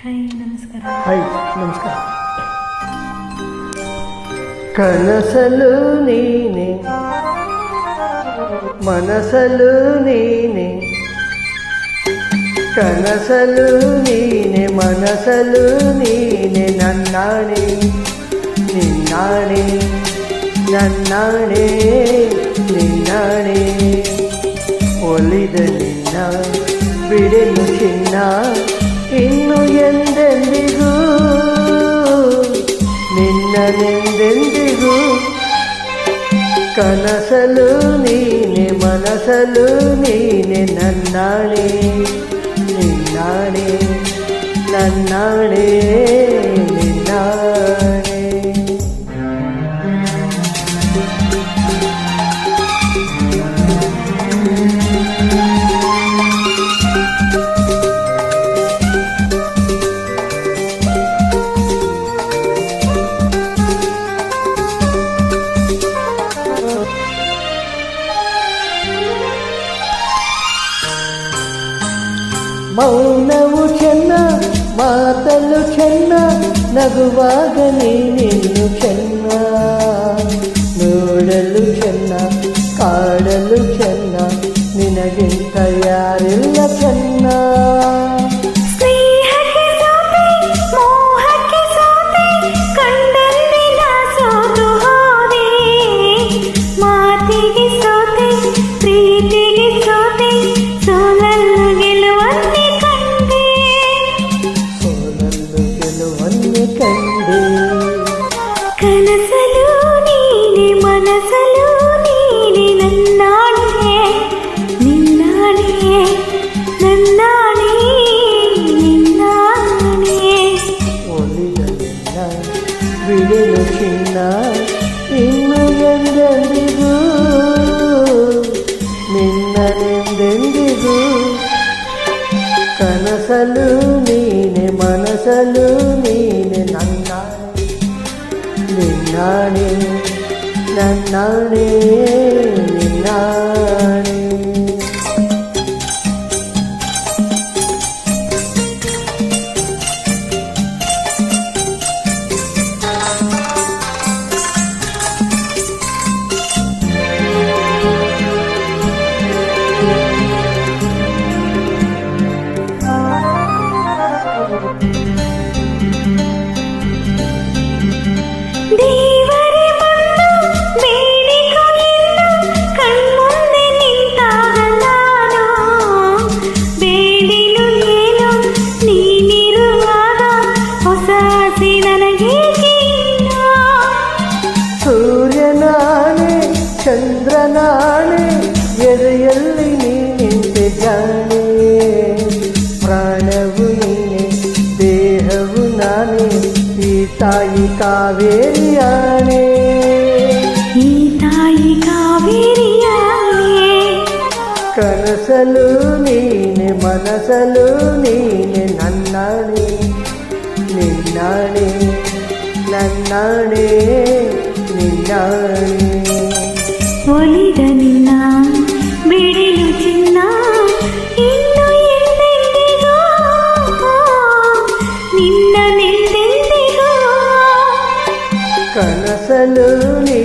Hi ನಮಸ್ಕಾರ. Hi ನಮಸ್ಕಾರ. ಕನಸಲು ನೀನೆ ಮನಸಲು ನೀನೆ, ಕನಸಲು ನೀನೆ ಮನಸಲು ನೀನೆ, ನನ್ನಾಣೆ ನಿನ್ನಾಣೆ ನನ್ನಾಣೆ ನಿನ್ನಾಣೆ. ಒಲಿದ ನಿನ್ನ ಬಿಡಲು ಚಿನ್ನ ಇನ್ನು ಎಂದೆಂದಿಗೂ, ನಿನ್ನನೆಂದೆಂದಿಗೂ. ಕನಸಲು ನೀನೆ ಮನಸಲು ನೀನೆ, ನನ್ನಾಣೆ ನಿನ್ನಾಣೆ ನನ್ನಾಣೆ ನಿನ್ನಾಣೆ. ಮೌನವು ಚೆನ್ನ ಮಾತಲು ಚೆನ್ನ, ನಗುವಾಗ ನೀನಿನ್ನು ಚೆನ್ನ. ನೋಡಲು ಚೆನ್ನ ಕಾಡಲು ಚೆನ್ನ, ನಿನಗಿಂತ ಯಾರಿಲ್ಲ ಚೆನ್ನ. ಕನಸಲು ನೀನೆ ಮನಸಲು ನೀನೆ, ನನ್ನಾಣೆ ನಿನ್ನಾಣೆ ನನ್ನಾಣೆ ನಿನ್ನಾಣೆ. ಒಲಿದ ನಿನ್ನ ಬಿಡಲು ಚಿನ್ನ ಇನ್ನು ಎಂದೆಂದಿಗೂ, ನಿನ್ನನೆಂದೆಂದಿಗೂ. ಕನಸಲು ನೀನೆ ಮನಸಲು ನೀನೆ, ನನ್ನಾಣೆ ನಿನ್ನಾಣೆ ನನ್ನಾಣೆ ನಿನ್ನಾಣೆ. ದೇವರೇ ಬಂದು ಬೇಡಿಕೊ ಎಂದು ಕಣ್ಮುಂದೆ ನಿಂತಾಗ ನಾನು ಬೇಡಿಲು ಏನು, ನೀನಿರುವಾಗ ಹೊಸ ಆಸೆ ನನಗೇಕೆ ಇಲ್ಲ. ಸೂರ್ಯನಾಣೆ ಚಂದ್ರನಾಣೆ ಎದೆಯಲ್ಲಿ ನೀನಿಂತೆ ಜಾಣೆ. ಪ್ರಾಣವು ನೀನೆ ದೇಹವು ನಾನೇ, ಈ ತಾಯಿ ಕಾವೇರಿಯಾಣೆ. ಈ ತಾಯಿ ಕಾವೇರಿಯಾಣೆ. ಕನಸಲು ನೀನೆ ಮನಸಲು ನೀನೆ, ನನ್ನಾಣೆ ನಿನ್ನಾಣೆ ನನ್ನಾಣೆ ನಿನ್ನಾಣೆ. ಒಲಿದ ನಿನ್ನ ಬಿಡಿಲು ಚಿನ್ನ ಇನ್ನು ಎಂದೆಂದಿಗೂ, ನಿನ್ನನೆಂದೆಂದಿಗೂ. ಕನಸಲು ನೀ